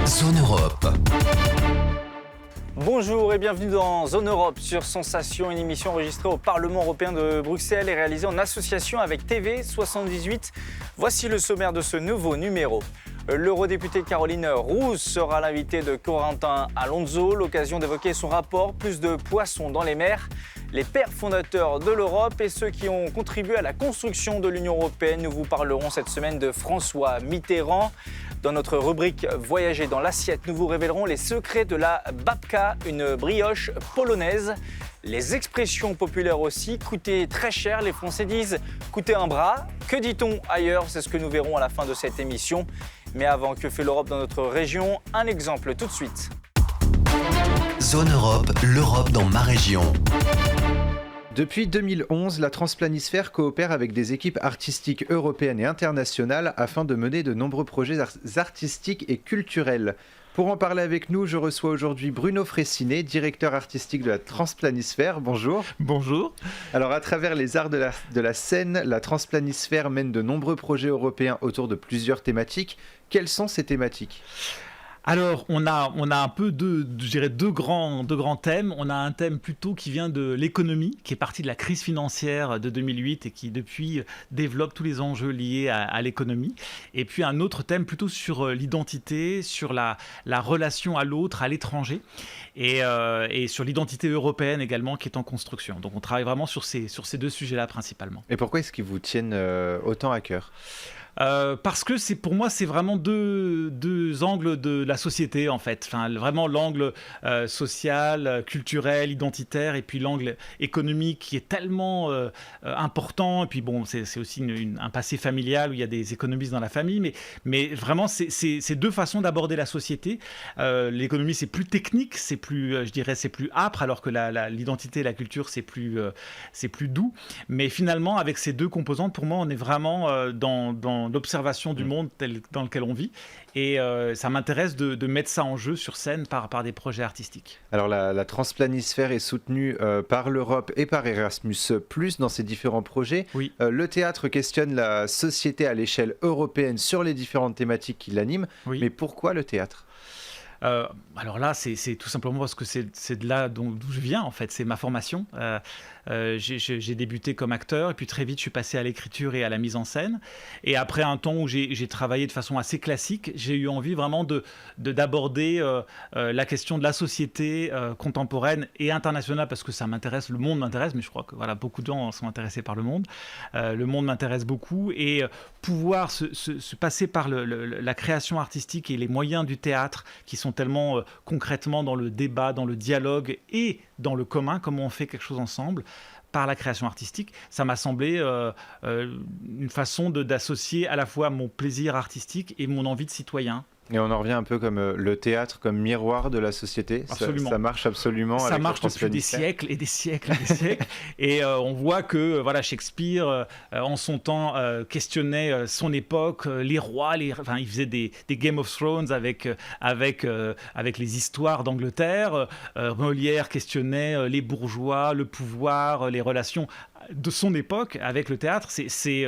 Zone Europe. Bonjour et bienvenue dans Zone Europe sur Sensation, une émission enregistrée au Parlement européen de Bruxelles et réalisée en association avec TV78. Voici le sommaire de ce nouveau numéro. L'eurodéputée Caroline Rouse sera l'invitée de Corentin Alonso, l'occasion d'évoquer son rapport « Plus de poissons dans les mers ». Les pères fondateurs de l'Europe et ceux qui ont contribué à la construction de l'Union européenne. Nous vous parlerons cette semaine de François Mitterrand. Dans notre rubrique « Voyager dans l'assiette », nous vous révélerons les secrets de la babka, une brioche polonaise. Les expressions populaires aussi, coûter très cher, les Français disent coûter un bras. Que dit-on ailleurs? C'est ce que nous verrons à la fin de cette émission. Mais avant, que fait l'Europe dans notre région? Un exemple tout de suite. Zone Europe, l'Europe dans ma région. Depuis 2011, la Transplanisphère coopère avec des équipes artistiques européennes et internationales afin de mener de nombreux projets artistiques et culturels. Pour en parler avec nous, je reçois aujourd'hui Bruno Fressinet, directeur artistique de la Transplanisphère. Bonjour. Bonjour. Alors, à travers les arts de la scène, la Transplanisphère mène de nombreux projets européens autour de plusieurs thématiques. Quelles sont ces thématiques ? Alors, on a un peu deux grands thèmes. On a un thème plutôt qui vient de l'économie, qui est parti de la crise financière de 2008 et qui, depuis, développe tous les enjeux liés à l'économie. Et puis, un autre thème plutôt sur l'identité, sur la relation à l'autre, à l'étranger, et sur l'identité européenne également, qui est en construction. Donc, on travaille vraiment sur ces deux sujets-là principalement. Et pourquoi est-ce qu'ils vous tiennent autant à cœur ? Parce que pour moi, c'est vraiment deux angles de la société, en fait. Enfin, vraiment l'angle social, culturel, identitaire, et puis l'angle économique qui est tellement important. Et puis bon, c'est aussi un passé familial où il y a des économistes dans la famille. Mais vraiment, c'est deux façons d'aborder la société. L'économie, c'est plus technique, c'est plus âpre, alors que l'identité et la culture, c'est plus doux. Mais finalement, avec ces deux composantes, pour moi, on est vraiment dans l'observation du monde dans lequel on vit. Et ça m'intéresse de mettre ça en jeu sur scène par des projets artistiques. Alors la Transplanisphère est soutenue par l'Europe et par Erasmus+, dans ses différents projets. Oui. Le théâtre questionne la société à l'échelle européenne sur les différentes thématiques qui l'animent. Oui. Mais pourquoi le théâtre ? Alors là, c'est tout simplement parce que c'est de là d'où je viens, en fait. C'est ma formation. J'ai débuté comme acteur et puis très vite je suis passé à l'écriture et à la mise en scène, et après un temps où j'ai travaillé de façon assez classique, j'ai eu envie vraiment d'aborder la question de la société contemporaine et internationale, parce que ça m'intéresse, le monde m'intéresse, mais je crois que voilà, beaucoup de gens sont intéressés par le monde. Le monde m'intéresse beaucoup, et pouvoir se passer par la création artistique et les moyens du théâtre qui sont tellement concrètement dans le débat, dans le dialogue et dans le commun, comment on fait quelque chose ensemble par la création artistique, ça m'a semblé une façon d'associer à la fois mon plaisir artistique et mon envie de citoyen. Et on en revient un peu comme le théâtre comme miroir de la société. Absolument. Ça marche absolument. Ça avec marche depuis des siècles et des siècles et des siècles. Et on voit que voilà, Shakespeare, en son temps, questionnait son époque, les rois. Il faisait des Game of Thrones avec les histoires d'Angleterre. Molière questionnait les bourgeois, le pouvoir, les relations de son époque avec le théâtre. C'est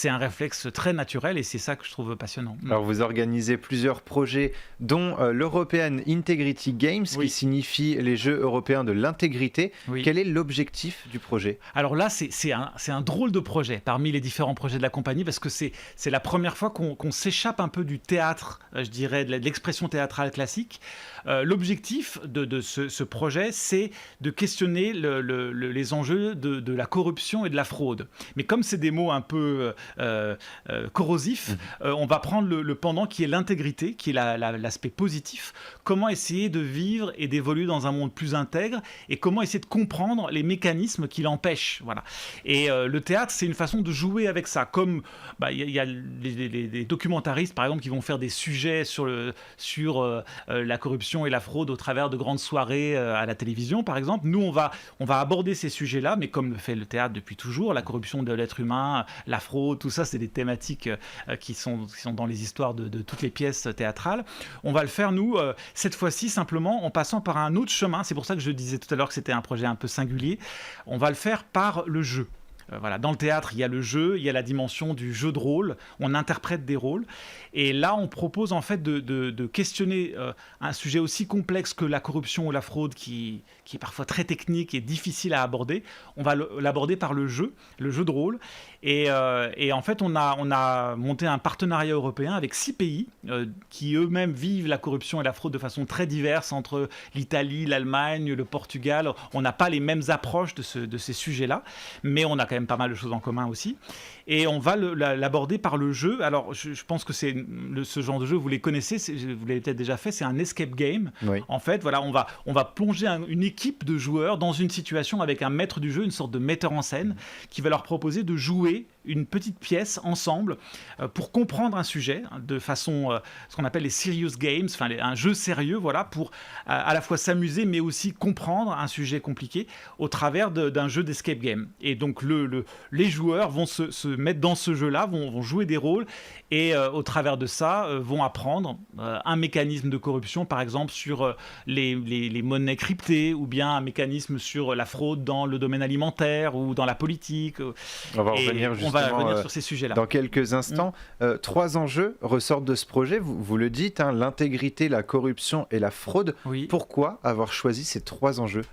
un réflexe très naturel, et c'est ça que je trouve passionnant. Alors vous organisez plusieurs projets, dont l'European Integrity Games, Oui. qui signifie les Jeux européens de l'intégrité. Oui. Quel est l'objectif du projet ? Alors là, c'est un drôle de projet parmi les différents projets de la compagnie, parce que c'est la première fois qu'on s'échappe un peu du théâtre, je dirais, de l'expression théâtrale classique. L'objectif de ce projet, c'est de questionner les enjeux de la corruption et de la fraude. Mais comme c'est des mots un peu corrosifs, on va prendre le pendant qui est l'intégrité, qui est l'aspect positif. Comment essayer de vivre et d'évoluer dans un monde plus intègre, et comment essayer de comprendre les mécanismes qui l'empêchent. Voilà. Et le théâtre, c'est une façon de jouer avec ça. Comme y a les documentaristes, par exemple, qui vont faire des sujets sur la corruption et la fraude au travers de grandes soirées à la télévision, par exemple. Nous, on va aborder ces sujets-là, mais comme le fait le théâtre depuis toujours, la corruption de l'être humain, la fraude, tout ça, c'est des thématiques qui sont dans les histoires de toutes les pièces théâtrales. On va le faire, nous, cette fois-ci, simplement en passant par un autre chemin. C'est pour ça que je disais tout à l'heure que c'était un projet un peu singulier. On va le faire par le jeu. Voilà, dans le théâtre, il y a le jeu, il y a la dimension du jeu de rôle, on interprète des rôles. Et là, on propose en fait de questionner un sujet aussi complexe que la corruption ou la fraude, qui est parfois très technique et difficile à aborder. On va l'aborder par le jeu de rôle. Et en fait, on a monté un partenariat européen avec 6 pays qui eux-mêmes vivent la corruption et la fraude de façon très diverse, entre l'Italie, l'Allemagne, le Portugal. On n'a pas les mêmes approches de ces sujets-là, mais on a quand même pas mal de choses en commun aussi. Et on va l'aborder par le jeu. Alors, je pense que ce genre de jeu, vous les connaissez, vous l'avez peut-être déjà fait, c'est un escape game. Oui. En fait, voilà, on va plonger une équipe de joueurs dans une situation avec un maître du jeu, une sorte de metteur en scène, qui va leur proposer de jouer une petite pièce ensemble pour comprendre un sujet de façon, ce qu'on appelle les serious games, enfin un jeu sérieux, voilà, pour à la fois s'amuser mais aussi comprendre un sujet compliqué au travers d'un jeu d'escape game. Et donc les joueurs vont se mettre dans ce jeu-là, vont jouer des rôles et au travers de ça vont apprendre un mécanisme de corruption, par exemple sur les monnaies cryptées, ou bien un mécanisme sur la fraude dans le domaine alimentaire ou dans la politique. On va revenir justement sur ces sujets-là. Dans quelques instants. 3 enjeux ressortent de ce projet, vous le dites, hein, l'intégrité, la corruption et la fraude. Oui. Pourquoi avoir choisi ces 3 enjeux ?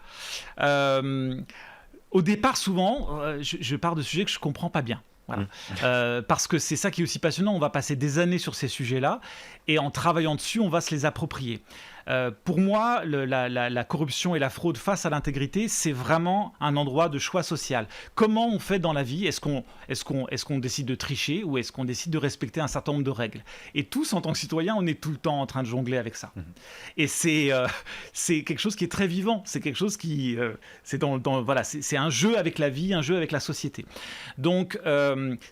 Au départ, souvent, je pars de sujets que je ne comprends pas bien. Voilà. Parce que c'est ça qui est aussi passionnant, on va passer des années sur ces sujets-là, et en travaillant dessus, on va se les approprier. Pour moi, la corruption et la fraude face à l'intégrité, c'est vraiment un endroit de choix social. Comment on fait dans la vie ? Est-ce qu'on décide de tricher, ou est-ce qu'on décide de respecter un certain nombre de règles ? Et tous, en tant que citoyens, on est tout le temps en train de jongler avec ça. Et c'est quelque chose qui est très vivant. C'est quelque chose qui... voilà, c'est un jeu avec la vie, un jeu avec la société. Donc,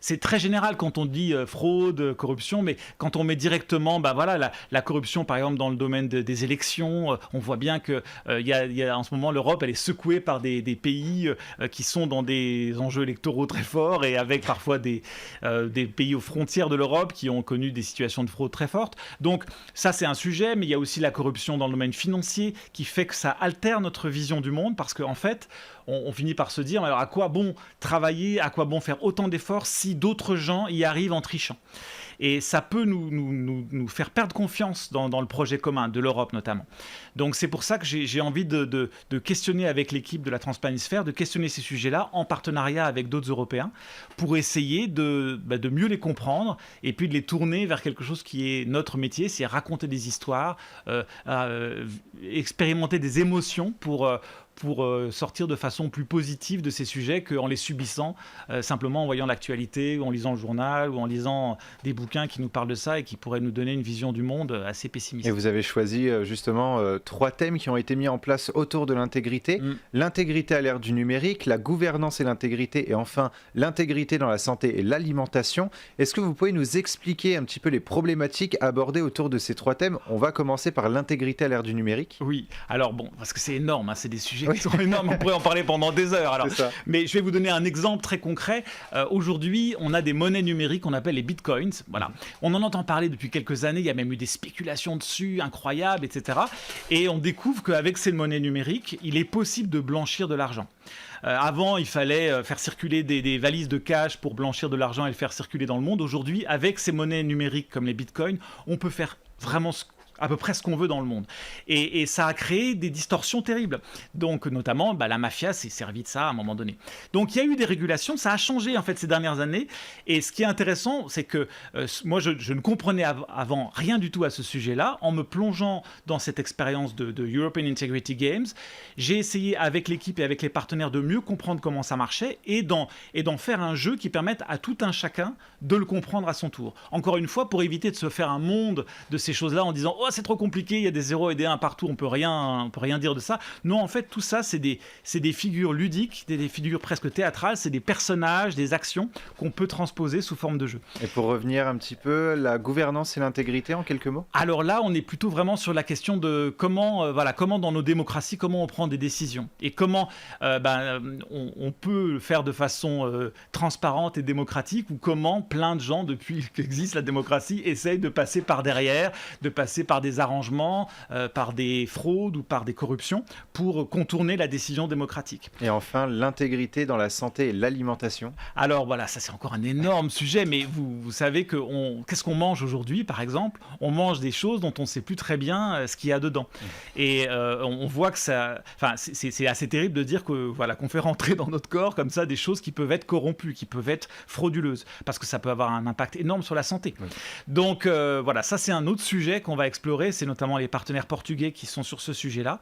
c'est très général quand on dit fraude, corruption, mais quand on met directement, voilà, la corruption, par exemple, dans le domaine des élections, on voit bien que y a en ce moment, l'Europe, elle est secouée par des pays qui sont dans des enjeux électoraux très forts, et avec parfois des pays aux frontières de l'Europe qui ont connu des situations de fraude très fortes. Donc ça, c'est un sujet, mais il y a aussi la corruption dans le domaine financier qui fait que ça altère notre vision du monde, parce qu'en fait, on finit par se dire, alors à quoi bon travailler, à quoi bon faire autant d'efforts si d'autres gens y arrivent en trichant ? Et ça peut nous faire perdre confiance dans le projet commun de l'Europe notamment. Donc c'est pour ça que j'ai envie de questionner avec l'équipe de la Transplanisphère, de questionner ces sujets-là en partenariat avec d'autres Européens, pour essayer de mieux les comprendre, et puis de les tourner vers quelque chose qui est notre métier, c'est raconter des histoires, expérimenter des émotions pour sortir de façon plus positive de ces sujets qu'en les subissant, simplement en voyant l'actualité, ou en lisant le journal, ou en lisant des bouquins qui nous parlent de ça et qui pourraient nous donner une vision du monde assez pessimiste. Et vous avez choisi justement 3 thèmes qui ont été mis en place autour de l'intégrité. L'intégrité à l'ère du numérique, la gouvernance et l'intégrité, et enfin l'intégrité dans la santé et l'alimentation. Est-ce que vous pouvez nous expliquer un petit peu les problématiques abordées autour de ces 3 thèmes ? On va commencer par l'intégrité à l'ère du numérique. Oui, alors bon, parce que c'est énorme, hein, c'est des sujets qui sont énormes, on pourrait en parler pendant des heures. Alors, mais je vais vous donner un exemple très concret. Aujourd'hui, on a des monnaies numériques qu'on appelle les bitcoins. Voilà. On en entend parler depuis quelques années, il y a même eu des spéculations dessus, incroyables, etc. Et on découvre qu'avec ces monnaies numériques, il est possible de blanchir de l'argent. Avant, il fallait faire circuler des valises de cash pour blanchir de l'argent et le faire circuler dans le monde. Aujourd'hui, avec ces monnaies numériques comme les bitcoins, on peut faire vraiment à peu près ce qu'on veut dans le monde. Et ça a créé des distorsions terribles. Donc, notamment, la mafia s'est servie de ça à un moment donné. Donc, il y a eu des régulations, ça a changé en fait ces dernières années. Et ce qui est intéressant, c'est que moi, je ne comprenais avant rien du tout à ce sujet-là. En me plongeant dans cette expérience de European Integrity Games, j'ai essayé avec l'équipe et avec les partenaires de mieux comprendre comment ça marchait, et d'en faire un jeu qui permette à tout un chacun de le comprendre à son tour. Encore une fois, pour éviter de se faire un monde de ces choses-là en disant « Oh, c'est trop compliqué, il y a des 0 et des 1 partout, on peut rien dire de ça. » Non, en fait, tout ça, c'est des figures ludiques, des figures presque théâtrales, c'est des personnages, des actions qu'on peut transposer sous forme de jeu. Et pour revenir un petit peu, la gouvernance et l'intégrité, en quelques mots ? Alors là, on est plutôt vraiment sur la question de comment dans nos démocraties, comment on prend des décisions, et comment on peut le faire de façon transparente et démocratique, ou comment plein de gens, depuis qu'existe la démocratie, essayent de passer par derrière, de passer par par des arrangements, par des fraudes ou par des corruptions pour contourner la décision démocratique. Et enfin, l'intégrité dans la santé et l'alimentation. Alors voilà, ça c'est encore un énorme sujet, mais vous savez qu'est-ce qu'on mange aujourd'hui, par exemple? On mange des choses dont on ne sait plus très bien ce qu'il y a dedans. Et on voit que ça... Enfin, c'est assez terrible de dire que, voilà, qu'on fait rentrer dans notre corps comme ça des choses qui peuvent être corrompues, qui peuvent être frauduleuses, parce que ça peut avoir un impact énorme sur la santé. Oui. Donc voilà, ça c'est un autre sujet qu'on va explorer, c'est notamment les partenaires portugais qui sont sur ce sujet-là.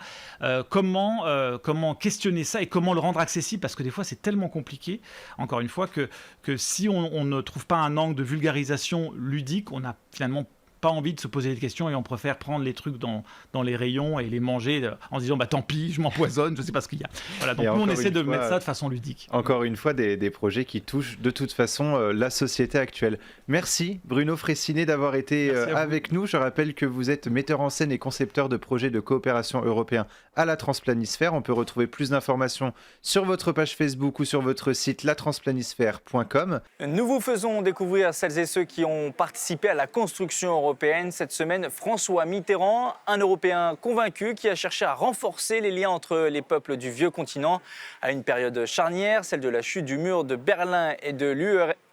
Comment questionner ça et comment le rendre accessible, parce que des fois c'est tellement compliqué, encore une fois, que si on ne trouve pas un angle de vulgarisation ludique, on n'a finalement pas envie de se poser des questions et on préfère prendre les trucs dans les rayons et les manger en se disant tant pis, je m'empoisonne, je sais pas ce qu'il y a. Voilà, donc nous on essaie de mettre ça de façon ludique. Encore une fois, des projets qui touchent de toute façon la société actuelle. Merci Bruno Fraissinet d'avoir été avec nous. Je rappelle que vous êtes metteur en scène et concepteur de projets de coopération européen à la Transplanisphère. On peut retrouver plus d'informations sur votre page Facebook ou sur votre site latransplanisphère.com. Nous vous faisons découvrir celles et ceux qui ont participé à la construction européenne. Cette semaine, François Mitterrand, un Européen convaincu qui a cherché à renforcer les liens entre les peuples du vieux continent à une période charnière, celle de la chute du mur de Berlin et de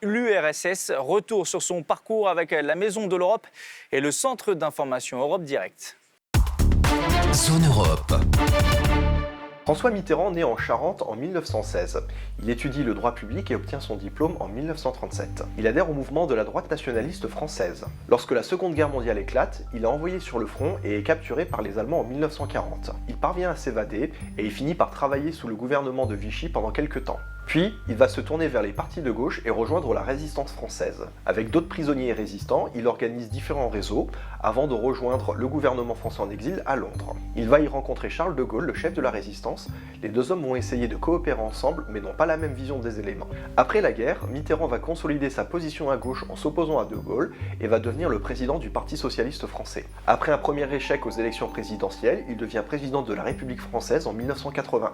l'URSS. Retour sur son parcours avec la Maison de l'Europe et le Centre d'information Europe Direct. Zone Europe. François Mitterrand naît en Charente en 1916. Il étudie le droit public et obtient son diplôme en 1937. Il adhère au mouvement de la droite nationaliste française. Lorsque la Seconde Guerre mondiale éclate, il est envoyé sur le front et est capturé par les Allemands en 1940. Il parvient à s'évader et il finit par travailler sous le gouvernement de Vichy pendant quelques temps. Puis, il va se tourner vers les partis de gauche et rejoindre la résistance française. Avec d'autres prisonniers et résistants, il organise différents réseaux avant de rejoindre le gouvernement français en exil à Londres. Il va y rencontrer Charles de Gaulle, le chef de la résistance. Les deux hommes vont essayer de coopérer ensemble, mais n'ont pas la même vision des éléments. Après la guerre, Mitterrand va consolider sa position à gauche en s'opposant à de Gaulle et va devenir le président du Parti socialiste français. Après un premier échec aux élections présidentielles, il devient président de la République française en 1981.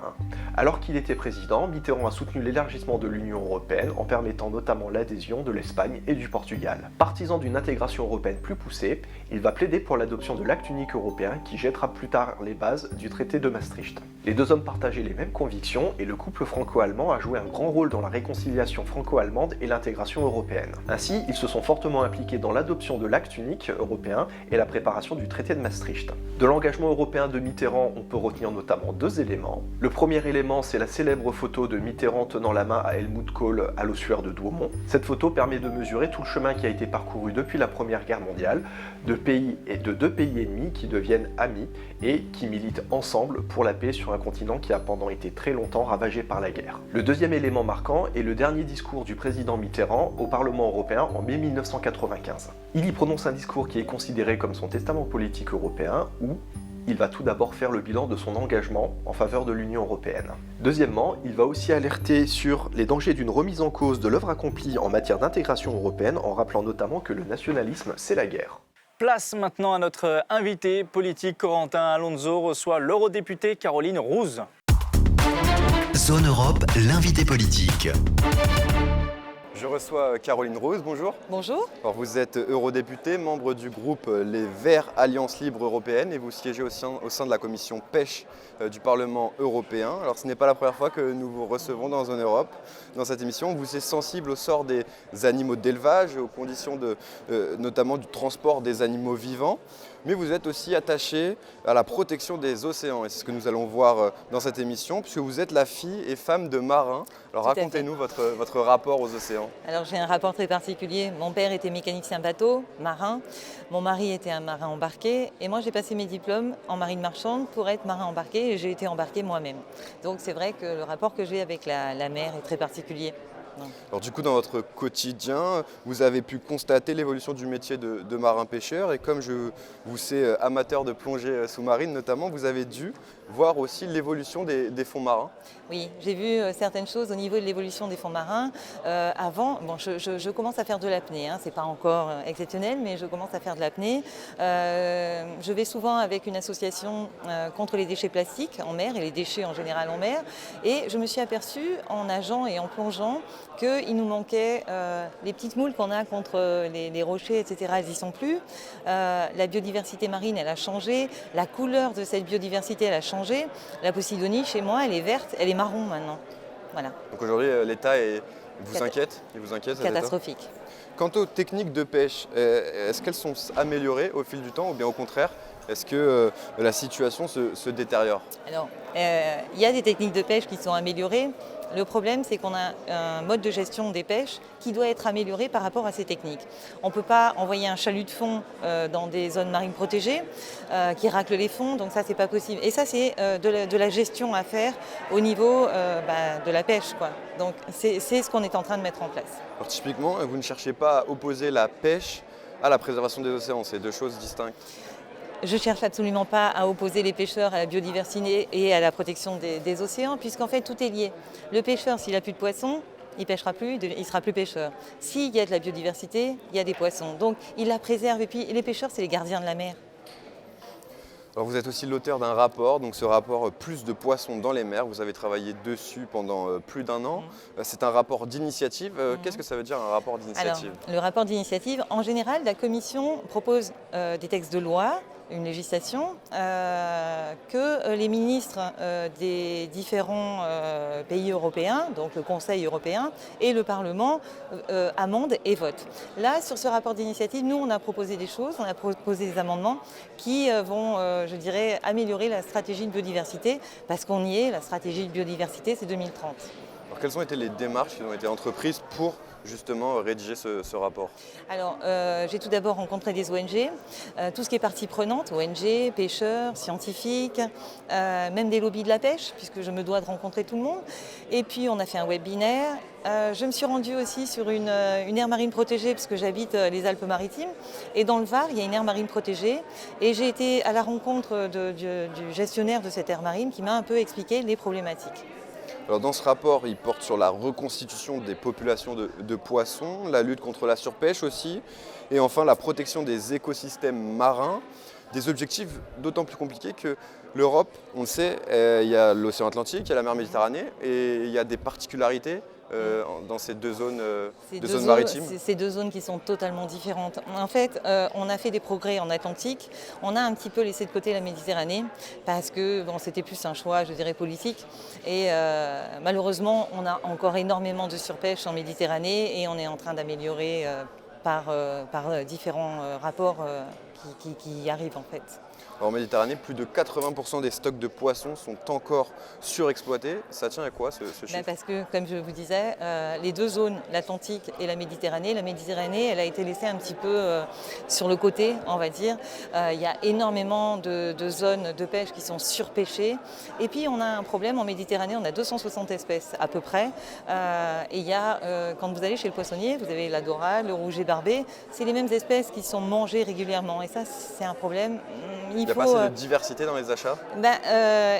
Alors qu'il était président, Mitterrand a soutenu l'élargissement de l'Union européenne en permettant notamment l'adhésion de l'Espagne et du Portugal. Partisan d'une intégration européenne plus poussée, il va plaider pour l'adoption de l'acte unique européen qui jettera plus tard les bases du traité de Maastricht. Les deux hommes partageaient les mêmes convictions et le couple franco-allemand a joué un grand rôle dans la réconciliation franco-allemande et l'intégration européenne. Ainsi, ils se sont fortement impliqués dans l'adoption de l'acte unique européen et la préparation du traité de Maastricht. De l'engagement européen de Mitterrand, on peut retenir notamment deux éléments. Le premier élément, c'est la célèbre photo de Mitterrand tenant la main à Helmut Kohl à l'ossuaire de Douaumont. Cette photo permet de mesurer tout le chemin qui a été parcouru depuis la Première Guerre mondiale, de deux pays ennemis qui deviennent amis et qui militent ensemble pour la paix sur un continent qui a pendant été très longtemps ravagé par la guerre. Le deuxième élément marquant est le dernier discours du président Mitterrand au Parlement européen en mai 1995. Il y prononce un discours qui est considéré comme son testament politique européen où il va tout d'abord faire le bilan de son engagement en faveur de l'Union européenne. Deuxièmement, il va aussi alerter sur les dangers d'une remise en cause de l'œuvre accomplie en matière d'intégration européenne en rappelant notamment que le nationalisme, c'est la guerre. Place maintenant à notre invité politique. Corentin Alonso reçoit l'eurodéputée Caroline Rouse. Zone Europe, l'invité politique. Je reçois Caroline Rouse, bonjour. Bonjour. Alors vous êtes eurodéputée, membre du groupe Les Verts Alliance Libre Européenne et vous siégez au sein de la commission pêche du Parlement européen. Alors ce n'est pas la première fois que nous vous recevons dans Zone Europe. Dans cette émission, vous êtes sensible au sort des animaux d'élevage et aux conditions notamment du transport des animaux vivants. Mais vous êtes aussi attaché à la protection des océans. Et c'est ce que nous allons voir dans cette émission, puisque vous êtes la fille et femme de marins. Alors racontez-nous votre rapport aux océans. Alors j'ai un rapport très particulier. Mon père était mécanicien bateau, marin. Mon mari était un marin embarqué. Et moi j'ai passé mes diplômes en marine marchande pour être marin embarqué et j'ai été embarqué moi-même. Donc c'est vrai que le rapport que j'ai avec la mer est très particulier. Alors du coup, dans votre quotidien, vous avez pu constater l'évolution du métier de marin-pêcheur et comme je vous sais amateur de plongée sous-marine notamment, vous avez dû voir aussi l'évolution des fonds marins. Oui, j'ai vu certaines choses au niveau de l'évolution des fonds marins. Avant, je commence à faire de l'apnée, hein. C'est pas encore exceptionnel, mais je commence à faire de l'apnée. Je vais souvent avec une association contre les déchets plastiques en mer et les déchets en général en mer. Et je me suis aperçue en nageant et en plongeant qu'il nous manquait les petites moules qu'on a contre les rochers, etc. Elles n'y sont plus. La biodiversité marine, elle a changé. La couleur de cette biodiversité, elle a changé. La Posidonie, chez moi, elle est verte, elle est marron maintenant. Voilà. Donc aujourd'hui, l'état vous inquiète? Il vous inquiète, cet état? Catastrophique. Quant aux techniques de pêche, est-ce qu'elles sont améliorées au fil du temps ou bien au contraire, est-ce que la situation se détériore? Alors, il y a des techniques de pêche qui sont améliorées. Le problème, c'est qu'on a un mode de gestion des pêches qui doit être amélioré par rapport à ces techniques. On ne peut pas envoyer un chalut de fond dans des zones marines protégées qui raclent les fonds, donc ça, c'est pas possible. Et ça, c'est de la gestion à faire au niveau de la pêche, quoi. Donc, c'est ce qu'on est en train de mettre en place. Alors typiquement, vous ne cherchez pas à opposer la pêche à la préservation des océans, c'est deux choses distinctes. Je ne cherche absolument pas à opposer les pêcheurs à la biodiversité et à la protection des océans, puisqu'en fait tout est lié. Le pêcheur, s'il n'a plus de poissons, il ne pêchera plus, il ne sera plus pêcheur. S'il y a de la biodiversité, il y a des poissons. Donc il la préserve. Et puis les pêcheurs, c'est les gardiens de la mer. Alors vous êtes aussi l'auteur d'un rapport, donc ce rapport Plus de poissons dans les mers, vous avez travaillé dessus pendant plus d'1 an. C'est un rapport d'initiative. Qu'est-ce que ça veut dire un rapport d'initiative? Alors, le rapport d'initiative, en général, la Commission propose des textes de loi, une législation, que les ministres des différents pays européens, donc le Conseil européen et le Parlement, amendent et votent. Là, sur ce rapport d'initiative, nous, on a proposé des choses, on a proposé des amendements qui vont, je dirais, améliorer la stratégie de biodiversité, parce qu'on y est, la stratégie de biodiversité, c'est 2030. Alors quelles ont été les démarches qui ont été entreprises pour justement rédiger ce rapport? Alors, j'ai tout d'abord rencontré des ONG, tout ce qui est partie prenante, ONG, pêcheurs, scientifiques, même des lobbies de la pêche, puisque je me dois de rencontrer tout le monde. Et puis, on a fait un webinaire. Je me suis rendue aussi sur une aire marine protégée, puisque j'habite les Alpes-Maritimes. Et dans le Var, il y a une aire marine protégée. Et j'ai été à la rencontre du gestionnaire de cette aire marine qui m'a un peu expliqué les problématiques. Alors dans ce rapport, il porte sur la reconstitution des populations de poissons, la lutte contre la surpêche aussi, et enfin la protection des écosystèmes marins. Des objectifs d'autant plus compliqués que l'Europe, on le sait, il y a l'océan Atlantique, il y a la mer Méditerranée, et il y a des particularités dans ces deux zones maritimes. Ces deux zones qui sont totalement différentes. En fait, on a fait des progrès en Atlantique. On a un petit peu laissé de côté la Méditerranée parce que bon, c'était plus un choix, je dirais, politique. Et malheureusement, on a encore énormément de surpêche en Méditerranée et on est en train d'améliorer par différents rapports qui arrivent en fait. En Méditerranée, plus de 80% des stocks de poissons sont encore surexploités. Ça tient à quoi ce chiffre? Parce que, comme je vous disais, les deux zones, l'Atlantique et la Méditerranée, elle a été laissée un petit peu sur le côté, on va dire. Il y a énormément de zones de pêche qui sont surpêchées. Et puis, on a un problème en Méditerranée, on a 260 espèces à peu près. Et il y a, quand vous allez chez le poissonnier, vous avez la dorade, le rouget barbé. C'est les mêmes espèces qui sont mangées régulièrement. Et ça, c'est un problème. Il n'y a pas assez de diversité dans les achats?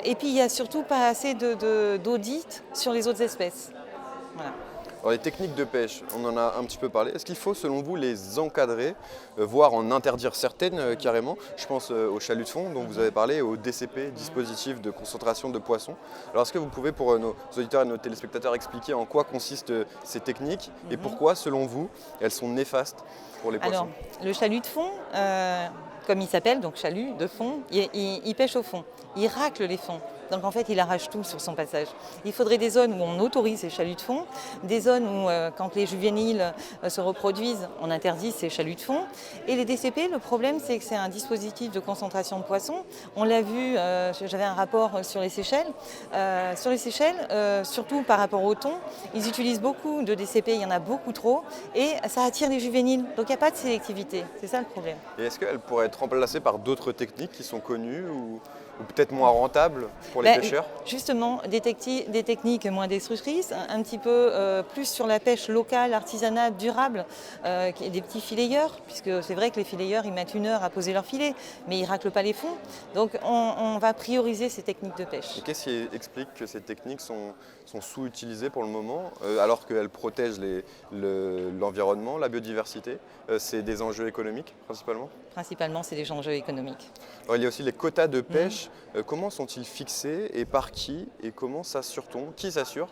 Et puis il n'y a surtout pas assez d'audit sur les autres espèces. Voilà. Alors, les techniques de pêche, on en a un petit peu parlé. Est-ce qu'il faut, selon vous, les encadrer, voire en interdire certaines carrément? Je pense au chalut de fond dont vous avez parlé, au DCP, dispositif de concentration de poissons. Alors est-ce que vous pouvez, pour nos auditeurs et nos téléspectateurs, expliquer en quoi consistent ces techniques et pourquoi, selon vous, elles sont néfastes pour les poissons? Alors, le chalut de fond, comme il s'appelle, donc chalut de fond, il pêche au fond, il racle les fonds. Donc en fait, il arrache tout sur son passage. Il faudrait des zones où on autorise ces chaluts de fond, des zones où, quand les juvéniles se reproduisent, on interdit ces chaluts de fond. Et les DCP, le problème, c'est que c'est un dispositif de concentration de poissons. On l'a vu, j'avais un rapport sur les Seychelles. Sur les Seychelles, surtout par rapport au thon, ils utilisent beaucoup de DCP, il y en a beaucoup trop, et ça attire les juvéniles. Donc il n'y a pas de sélectivité, c'est ça le problème. Et est-ce qu'elle pourrait être remplacée par d'autres techniques qui sont connues ou peut-être moins rentables pour les pêcheurs? Justement, des techniques moins destructrices, un petit peu plus sur la pêche locale, artisanale, durable, des petits filayeurs, puisque c'est vrai que les filayeurs, ils mettent 1 heure à poser leur filet, mais ils ne raclent pas les fonds. Donc on va prioriser ces techniques de pêche. Et qu'est-ce qui explique que ces techniques sont sous-utilisées pour le moment, alors qu'elles protègent l'environnement, la biodiversité? C'est des enjeux économiques principalement? Principalement, c'est des enjeux économiques. Alors, il y a aussi les quotas de pêche. Comment sont-ils fixés et par qui? Et comment s'assure-t-on? Qui s'assure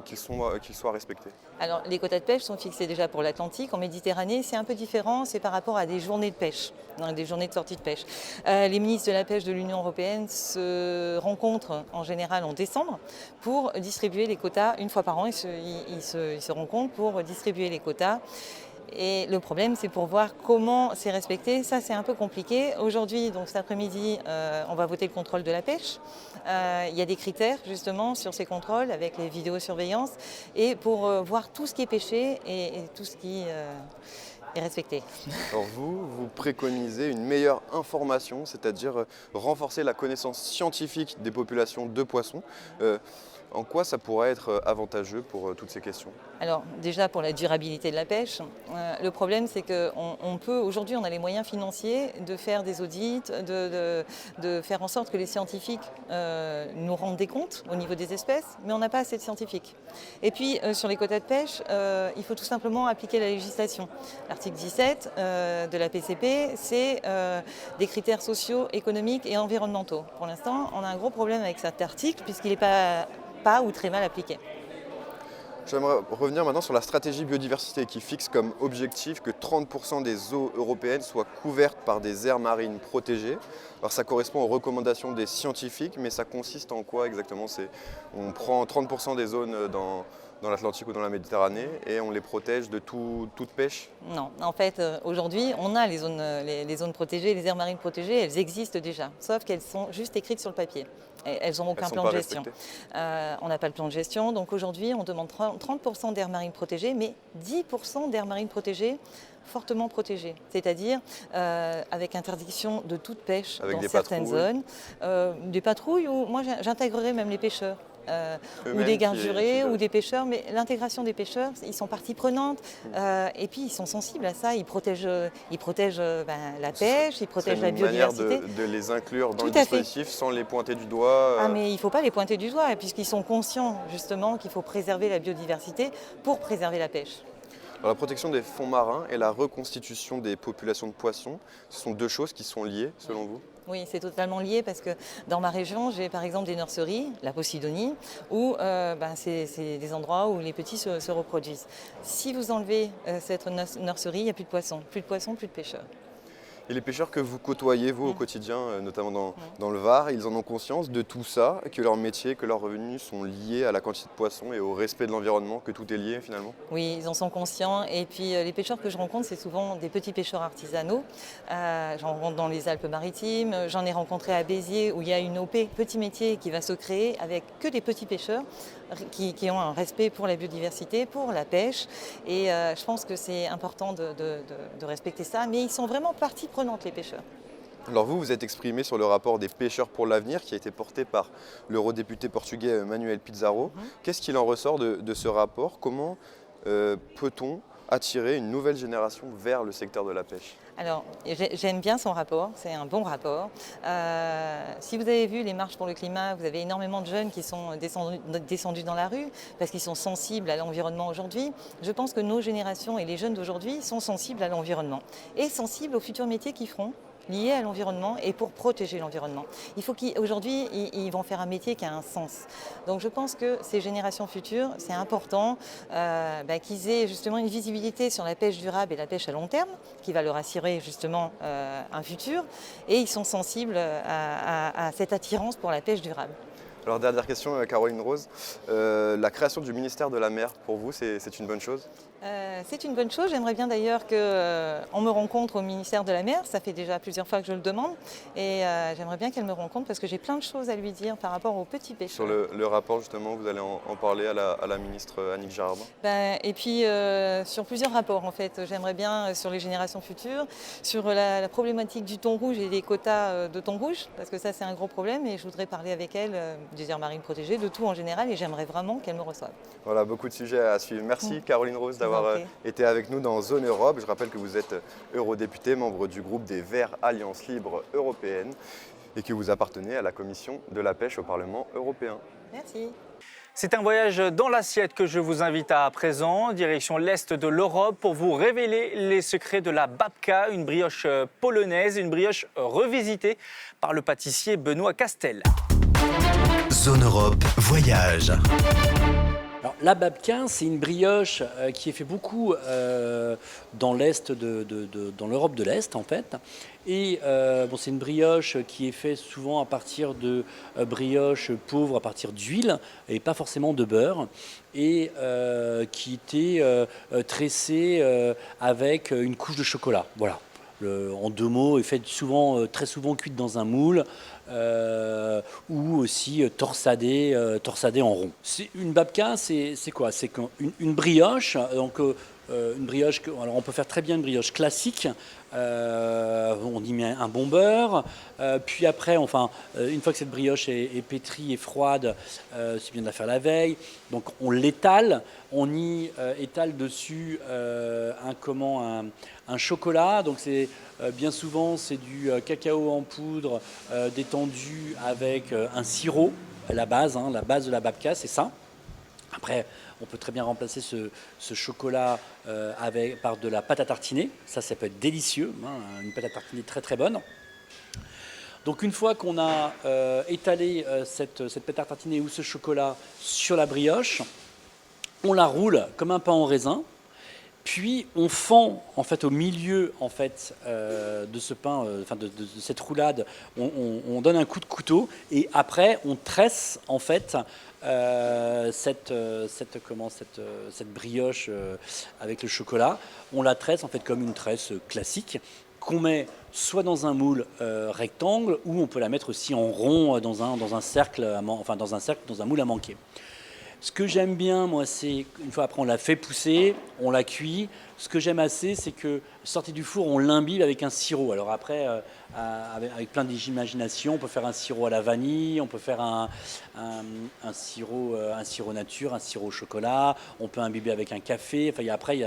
qu'ils soient respectés? Alors, les quotas de pêche sont fixés déjà pour l'Atlantique. En Méditerranée, c'est un peu différent, c'est par rapport à des journées de pêche, des journées de sortie de pêche. Les ministres de la pêche de l'Union européenne se rencontrent en général en décembre pour distribuer les quotas. Une fois par an, ils se rencontrent pour distribuer les quotas. Et le problème, c'est pour voir comment c'est respecté. Ça, c'est un peu compliqué. Aujourd'hui, donc cet après-midi, on va voter le contrôle de la pêche. Il y a des critères, justement, sur ces contrôles avec les vidéosurveillances et pour voir tout ce qui est pêché et tout ce qui est respecté. Alors vous préconisez une meilleure information, c'est-à-dire renforcer la connaissance scientifique des populations de poissons. En quoi ça pourrait être avantageux pour toutes ces questions? Alors déjà pour la durabilité de la pêche, le problème c'est qu'aujourd'hui on a les moyens financiers de faire des audits, de faire en sorte que les scientifiques nous rendent des comptes au niveau des espèces, mais on n'a pas assez de scientifiques. Et puis sur les quotas de pêche, il faut tout simplement appliquer la législation. L'article 17 de la PCP, c'est des critères sociaux, économiques et environnementaux. Pour l'instant, on a un gros problème avec cet article puisqu'il n'est pas ou très mal appliqué. J'aimerais revenir maintenant sur la stratégie biodiversité qui fixe comme objectif que 30% des eaux européennes soient couvertes par des aires marines protégées. Alors ça correspond aux recommandations des scientifiques, mais ça consiste en quoi exactement? On prend 30% des zones dans l'Atlantique ou dans la Méditerranée et on les protège de toute pêche? Non, en fait aujourd'hui on a les zones protégées, les aires marines protégées, elles existent déjà, sauf qu'elles sont juste écrites sur le papier. Elles n'ont aucun plan de gestion. On n'a pas le plan de gestion, donc aujourd'hui on demande 30% d'aires marines protégées, mais 10% d'aires marines protégées fortement protégées, c'est-à-dire avec interdiction de toute pêche dans certaines zones, des patrouilles où moi j'intégrerais même les pêcheurs. Ou des gardes jurés ou des pêcheurs, mais l'intégration des pêcheurs, ils sont partie prenante et puis ils sont sensibles à ça, ils protègent la pêche, ils protègent la biodiversité. C'est une manière de les inclure dans le dispositif sans les pointer du doigt. Ah mais il ne faut pas les pointer du doigt puisqu'ils sont conscients justement qu'il faut préserver la biodiversité pour préserver la pêche. Alors, la protection des fonds marins et la reconstitution des populations de poissons, ce sont deux choses qui sont liées selon vous? Oui, c'est totalement lié parce que dans ma région, j'ai par exemple des nurseries, la Posidonie, où c'est des endroits où les petits se reproduisent. Si vous enlevez cette nurserie, il n'y a plus de poissons, plus de pêcheurs. Et les pêcheurs que vous côtoyez, vous, au quotidien, notamment dans le Var, ils en ont conscience de tout ça, que leur métier, que leurs revenus sont liés à la quantité de poissons et au respect de l'environnement, que tout est lié finalement? Oui, ils en sont conscients. Et puis les pêcheurs que je rencontre, c'est souvent des petits pêcheurs artisanaux. J'en rencontre dans les Alpes-Maritimes, j'en ai rencontré à Béziers où il y a une OP, petit métier, qui va se créer avec que des petits pêcheurs qui ont un respect pour la biodiversité, pour la pêche. Et je pense que c'est important de respecter ça. Mais ils sont vraiment partie prenante, les pêcheurs. Alors vous êtes exprimé sur le rapport des pêcheurs pour l'avenir qui a été porté par l'eurodéputé portugais Manuel Pizarro. Qu'est-ce qu'il en ressort de ce rapport? Comment peut-on attirer une nouvelle génération vers le secteur de la pêche? Alors, j'aime bien son rapport, c'est un bon rapport. Si vous avez vu les marches pour le climat, vous avez énormément de jeunes qui sont descendus dans la rue parce qu'ils sont sensibles à l'environnement aujourd'hui. Je pense que nos générations et les jeunes d'aujourd'hui sont sensibles à l'environnement et sensibles aux futurs métiers qu'ils feront liés à l'environnement et pour protéger l'environnement. Il faut qu'aujourd'hui, ils vont faire un métier qui a un sens. Donc je pense que ces générations futures, c'est important qu'ils aient justement une visibilité sur la pêche durable et la pêche à long terme, qui va leur assurer justement un futur, et ils sont sensibles à cette attirance pour la pêche durable. Alors dernière question, Caroline Rose, la création du ministère de la Mer, pour vous, c'est une bonne chose? C'est une bonne chose. J'aimerais bien d'ailleurs qu'on me rencontre au ministère de la Mer. Ça fait déjà plusieurs fois que je le demande. Et j'aimerais bien qu'elle me rencontre parce que j'ai plein de choses à lui dire par rapport aux petits pêcheurs. Sur le rapport, justement, vous allez en parler à la ministre Annick Girardin? Et puis sur plusieurs rapports, en fait. J'aimerais bien sur les générations futures, sur la problématique du thon rouge et des quotas de thon rouge, parce que ça, c'est un gros problème. Et je voudrais parler avec elle des aires marines protégées, de tout en général. Et j'aimerais vraiment qu'elle me reçoive. Voilà, beaucoup de sujets à suivre. Merci, Caroline Rose, d'avoir été avec nous dans Zone Europe. Je rappelle que vous êtes eurodéputée, membre du groupe des Verts Alliance Libre Européenne et que vous appartenez à la commission de la pêche au Parlement européen. Merci. C'est un voyage dans l'assiette que je vous invite à présent, direction l'Est de l'Europe, pour vous révéler les secrets de la babka, une brioche polonaise, une brioche revisitée par le pâtissier Benoît Castel. Zone Europe, voyage. Alors, la babka, c'est une brioche qui est fait beaucoup dans l'est dans l'Europe de l'Est en fait. Et c'est une brioche qui est faite souvent à partir de brioches pauvres, à partir d'huile et pas forcément de beurre, et qui était tressée avec une couche de chocolat. Voilà. En 2 mots, est faite très souvent cuite dans un moule. Ou aussi torsadée en rond. Une babka, c'est quoi? C'est une brioche. Donc une brioche. Alors on peut faire très bien une brioche classique. On y met un bon beurre. Puis après, une fois que cette brioche est pétrie et froide, c'est bien de la faire la veille. Donc on l'étale. On y étale dessus un chocolat. Donc bien souvent, c'est du cacao en poudre détendu avec un sirop, la base de la babka, c'est ça. Après, on peut très bien remplacer ce chocolat par de la pâte à tartiner. Ça peut être délicieux, une pâte à tartiner très très bonne. Donc une fois qu'on a étalé cette pâte à tartiner ou ce chocolat sur la brioche, on la roule comme un pain en raisin. Puis on fend en fait au milieu de ce pain, de cette roulade, on donne un coup de couteau et après on tresse en fait cette brioche avec le chocolat. On la tresse en fait comme une tresse classique qu'on met soit dans un moule rectangle ou on peut la mettre aussi en rond dans un cercle, dans un moule à manquer. Ce que j'aime bien, moi, c'est une fois après on la fait pousser, on la cuit. Ce que j'aime assez, c'est que sortie du four, on l'imbibe avec un sirop. Alors après, avec plein d'imagination, on peut faire un sirop à la vanille, on peut faire un sirop nature, un sirop au chocolat. On peut imbiber avec un café. Après,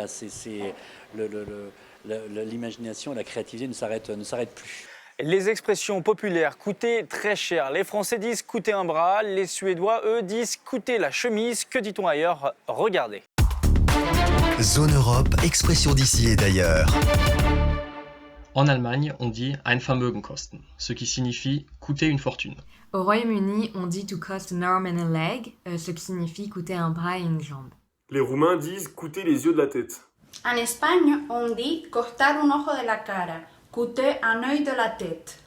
l'imagination, la créativité ne s'arrête plus. Les expressions populaires, coûter très cher. Les Français disent coûter un bras, les Suédois, eux, disent coûter la chemise. Que dit-on ailleurs? Regardez. Zone Europe, expression d'ici et d'ailleurs. En Allemagne, on dit ein Vermögen kosten, ce qui signifie coûter une fortune. Au Royaume-Uni, on dit to cost an arm and a leg, ce qui signifie coûter un bras et une jambe. Les Roumains disent coûter les yeux de la tête. En Espagne, on dit cortar un ojo de la cara. Coûter un œil de la tête.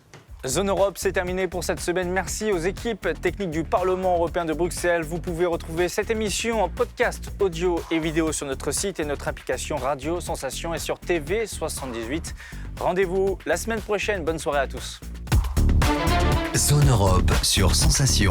Zone Europe, c'est terminé pour cette semaine. Merci aux équipes techniques du Parlement européen de Bruxelles. Vous pouvez retrouver cette émission en podcast audio et vidéo sur notre site et notre application Radio Sensation et sur TV78. Rendez-vous la semaine prochaine. Bonne soirée à tous. Zone Europe sur Sensation.